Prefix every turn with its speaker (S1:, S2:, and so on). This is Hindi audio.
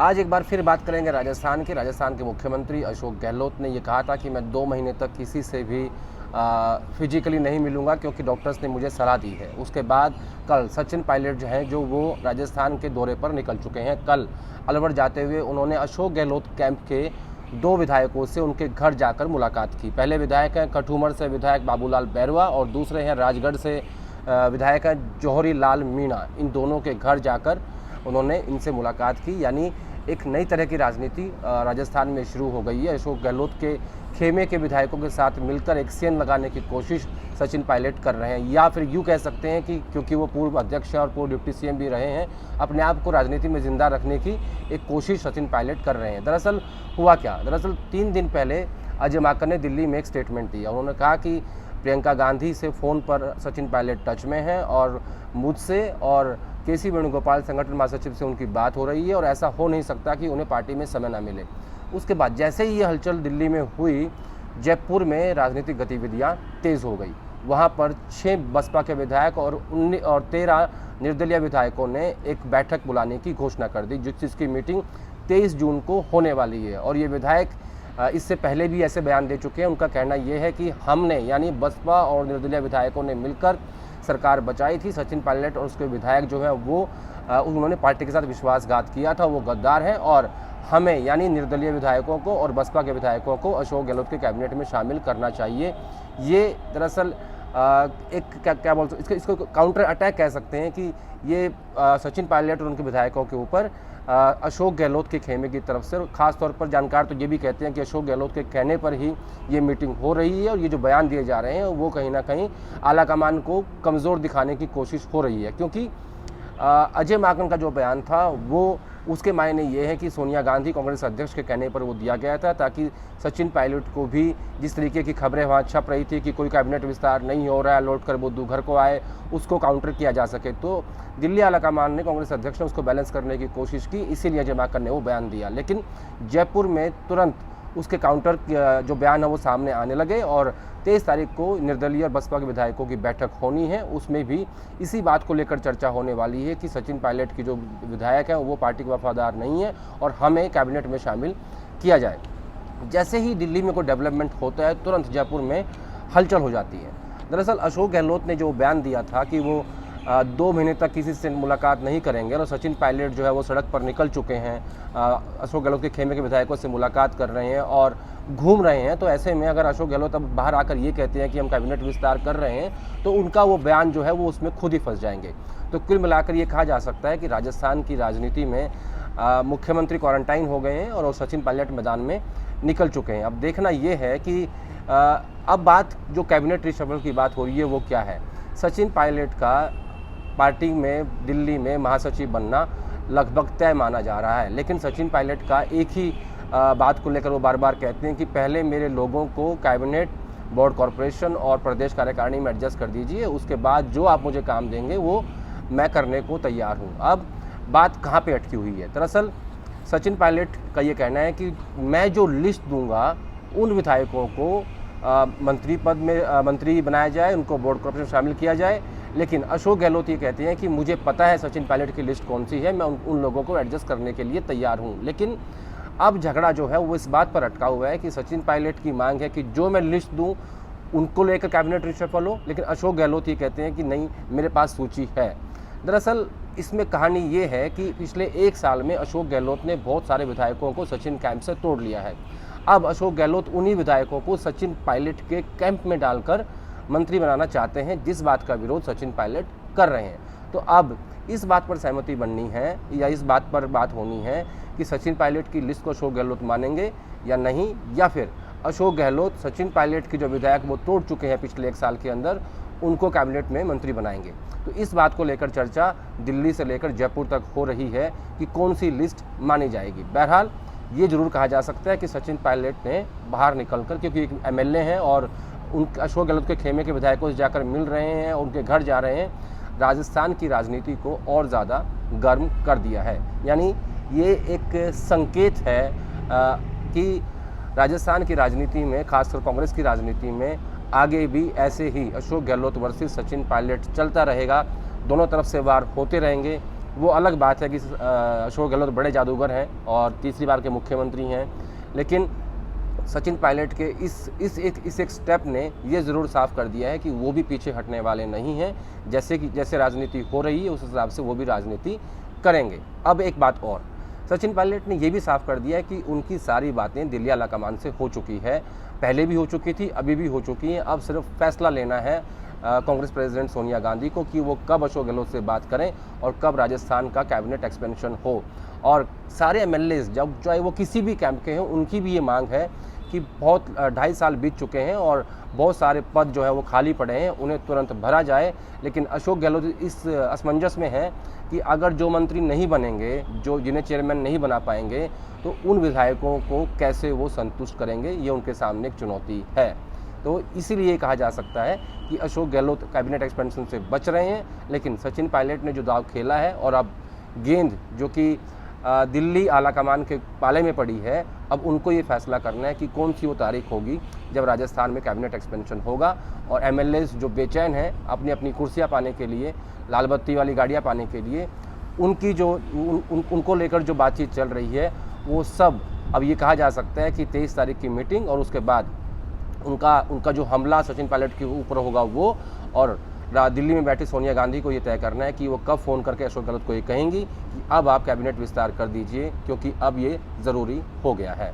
S1: आज एक बार फिर बात करेंगे राजस्थान की। राजस्थान के मुख्यमंत्री अशोक गहलोत ने ये कहा था कि मैं 2 महीने तक किसी से भी फिजिकली नहीं मिलूंगा क्योंकि डॉक्टर्स ने मुझे सलाह दी है। उसके बाद कल सचिन पायलट जो हैं जो वो राजस्थान के दौरे पर निकल चुके हैं। कल अलवर जाते हुए उन्होंने अशोक गहलोत कैंप के 2 विधायकों से उनके घर जाकर मुलाकात की। पहले विधायक हैं कठूमर से विधायक बाबूलाल बैरवा और दूसरे हैं राजगढ़ से विधायक हैं जौहरी लाल मीणा। इन दोनों के घर जाकर उन्होंने इनसे मुलाकात की। यानी एक नई तरह की राजनीति राजस्थान में शुरू हो गई है। अशोक गहलोत के खेमे के विधायकों के साथ मिलकर एक सेन लगाने की कोशिश सचिन पायलट कर रहे हैं, या फिर यूँ कह सकते हैं कि क्योंकि वो पूर्व अध्यक्ष हैं और पूर्व डिप्टी सीएम भी रहे हैं, अपने आप को राजनीति में जिंदा रखने की एक कोशिश सचिन पायलट कर रहे हैं। दरअसल हुआ क्या, दरअसल 3 दिन पहले अजय माकन ने दिल्ली में एक स्टेटमेंट दिया। उन्होंने कहा कि प्रियंका गांधी से फ़ोन पर सचिन पायलट टच में हैं और मुझसे और केसी वेणुगोपाल संगठन महासचिव से उनकी बात हो रही है और ऐसा हो नहीं सकता कि उन्हें पार्टी में समय ना मिले। उसके बाद जैसे ही ये हलचल दिल्ली में हुई, जयपुर में राजनीतिक गतिविधियां तेज़ हो गई। वहां पर 6 बसपा के विधायक और 13 निर्दलीय विधायकों ने एक बैठक बुलाने की घोषणा कर दी, जिसकी मीटिंग 23 जून को होने वाली है। और ये विधायक इससे पहले भी ऐसे बयान दे चुके हैं। उनका कहना यह है कि हमने यानी बसपा और निर्दलीय विधायकों ने मिलकर सरकार बचाई थी। सचिन पायलट और उसके विधायक जो है वो उन्होंने पार्टी के साथ विश्वासघात किया था, वो गद्दार हैं और हमें यानी निर्दलीय विधायकों को और बसपा के विधायकों को अशोक गहलोत के कैबिनेट में शामिल करना चाहिए। ये दरअसल एक क्या बोलते इसको काउंटर अटैक कह सकते हैं कि ये सचिन पायलट और उनके विधायकों के ऊपर अशोक गहलोत के खेमे की तरफ से, खास तौर पर जानकार तो ये भी कहते हैं कि अशोक गहलोत के कहने पर ही ये मीटिंग हो रही है और ये जो बयान दिए जा रहे हैं वो कहीं ना कहीं आलाकमान को कमज़ोर दिखाने की कोशिश हो रही है। क्योंकि अजय माकन का जो बयान था वो उसके मायने ये है कि सोनिया गांधी कांग्रेस अध्यक्ष के कहने पर वो दिया गया था ताकि सचिन पायलट को भी जिस तरीके की खबरें वहाँ छप रही थी कि कोई कैबिनेट विस्तार नहीं हो रहा है, लौट कर बुद्धू घर को आए, उसको काउंटर किया जा सके। तो दिल्ली आलाकमान ने, कांग्रेस अध्यक्ष ने उसको बैलेंस करने की कोशिश की, इसीलिए अजय माकन ने वो बयान दिया। लेकिन जयपुर में तुरंत उसके काउंटर जो बयान है वो सामने आने लगे और 23 तारीख को निर्दलीय और बसपा के विधायकों की बैठक होनी है। उसमें भी इसी बात को लेकर चर्चा होने वाली है कि सचिन पायलट की जो विधायक हैं वो पार्टी के वफादार नहीं है और हमें कैबिनेट में शामिल किया जाए। जैसे ही दिल्ली में कोई डेवलपमेंट होता है तुरंत जयपुर में हलचल हो जाती है। दरअसल अशोक गहलोत ने जो बयान दिया था कि वो 2 महीने तक किसी से मुलाकात नहीं करेंगे और सचिन पायलट जो है वो सड़क पर निकल चुके हैं, अशोक गहलोत के खेमे के विधायकों से मुलाकात कर रहे हैं और घूम रहे हैं। तो ऐसे में अगर अशोक गहलोत अब बाहर आकर ये कहते हैं कि हम कैबिनेट विस्तार कर रहे हैं तो उनका वो बयान जो है वो उसमें खुद ही फंस जाएंगे। तो कुल मिलाकर ये कहा जा सकता है कि राजस्थान की राजनीति में मुख्यमंत्री क्वारंटाइन हो गए हैं और सचिन पायलट मैदान में निकल चुके हैं। अब देखना ये है कि अब बात जो कैबिनेट रिशफल की बात हो रही है वो क्या है। सचिन पायलट का पार्टी में दिल्ली में महासचिव बनना लगभग तय माना जा रहा है, लेकिन सचिन पायलट का एक ही बात को लेकर वो बार बार कहते हैं कि पहले मेरे लोगों को कैबिनेट, बोर्ड, कॉरपोरेशन और प्रदेश कार्यकारिणी में एडजस्ट कर दीजिए, उसके बाद जो आप मुझे काम देंगे वो मैं करने को तैयार हूँ। अब बात कहाँ पे अटकी हुई है, दरअसल सचिन पायलट का ये कहना है कि मैं जो लिस्ट दूंगा उन विधायकों को मंत्री पद में मंत्री बनाया जाए, उनको बोर्ड कॉर्पोरेशन शामिल किया जाए। लेकिन अशोक गहलोत ये कहते हैं कि मुझे पता है सचिन पायलट की लिस्ट कौन सी है, मैं उन लोगों को एडजस्ट करने के लिए तैयार हूँ। लेकिन अब झगड़ा जो है वो इस बात पर अटका हुआ है कि सचिन पायलट की मांग है कि जो मैं लिस्ट दूँ उनको लेकर कैबिनेट रिशफल हो, लेकिन अशोक गहलोत ये कहते हैं कि नहीं, मेरे पास सूची है। दरअसल इसमें कहानी ये है कि पिछले 1 साल में अशोक गहलोत ने बहुत सारे विधायकों को सचिन कैंप से तोड़ लिया है। अब अशोक गहलोत उन्हीं विधायकों को सचिन पायलट के कैंप में डालकर मंत्री बनाना चाहते हैं, जिस बात का विरोध सचिन पायलट कर रहे हैं। तो अब इस बात पर सहमति बननी है या इस बात पर बात होनी है कि सचिन पायलट की लिस्ट को अशोक गहलोत मानेंगे या नहीं, या फिर अशोक गहलोत सचिन पायलट के जो विधायक वो तोड़ चुके हैं पिछले 1 साल के अंदर, उनको कैबिनेट में मंत्री बनाएंगे। तो इस बात को लेकर चर्चा दिल्ली से लेकर जयपुर तक हो रही है कि कौन सी लिस्ट मानी जाएगी। बहरहाल ये जरूर कहा जा सकता है कि सचिन पायलट ने बाहर निकलकर, क्योंकि एक एमएलए हैं और उन अशोक गहलोत के खेमे के विधायकों से जाकर मिल रहे हैं, उनके घर जा रहे हैं, राजस्थान की राजनीति को और ज़्यादा गर्म कर दिया है। यानी ये एक संकेत है कि राजस्थान की राजनीति में, खासकर कांग्रेस की राजनीति में आगे भी ऐसे ही अशोक गहलोत वर्सेस सचिन पायलट चलता रहेगा। दोनों तरफ से वार होते रहेंगे। वो अलग बात है कि अशोक गहलोत बड़े जादूगर हैं और तीसरी बार के मुख्यमंत्री हैं, लेकिन सचिन पायलट के इस एक स्टेप ने ये ज़रूर साफ कर दिया है कि वो भी पीछे हटने वाले नहीं हैं। जैसे राजनीति हो रही है उस हिसाब से वो भी राजनीति करेंगे। अब एक बात और, सचिन पायलट ने ये भी साफ कर दिया है कि उनकी सारी बातें दिल्ली आलाकमान से हो चुकी है, पहले भी हो चुकी थी, अभी भी हो चुकी हैं। अब सिर्फ फैसला लेना है कांग्रेस प्रेसिडेंट सोनिया गांधी को कि वो कब अशोक गहलोत से बात करें और कब राजस्थान का कैबिनेट एक्सपेंशन हो। और सारे एमएलएज जब चाहे वो किसी भी कैंप के हैं, उनकी भी ये मांग है कि बहुत 2.5 साल बीत चुके हैं और बहुत सारे पद जो है वो खाली पड़े हैं, उन्हें तुरंत भरा जाए। लेकिन अशोक गहलोत इस असमंजस में है कि अगर जो मंत्री नहीं बनेंगे, जिन्हें चेयरमैन नहीं बना पाएंगे, तो उन विधायकों को कैसे वो संतुष्ट करेंगे, ये उनके सामने एक चुनौती है। तो इसीलिए कहा जा सकता है कि अशोक गहलोत कैबिनेट एक्सपेंशन से बच रहे हैं, लेकिन सचिन पायलट ने जो दाव खेला है और अब गेंद जो कि दिल्ली आलाकमान के पाले में पड़ी है, अब उनको ये फैसला करना है कि कौन सी वो तारीख होगी जब राजस्थान में कैबिनेट एक्सपेंशन होगा और एमएलएज जो बेचैन हैं अपनी अपनी कुर्सियां पाने के लिए, लाल बत्ती वाली गाड़ियां पाने के लिए, उनको लेकर जो बातचीत चल रही है वो सब अब ये कहा जा सकता है कि 23 तारीख की मीटिंग और उसके बाद उनका जो हमला सचिन पायलट के ऊपर होगा वो, और दिल्ली में बैठी सोनिया गांधी को ये तय करना है कि वो कब फ़ोन करके अशोक गहलोत को ये कहेंगी कि अब आप कैबिनेट विस्तार कर दीजिए, क्योंकि अब ये ज़रूरी हो गया है।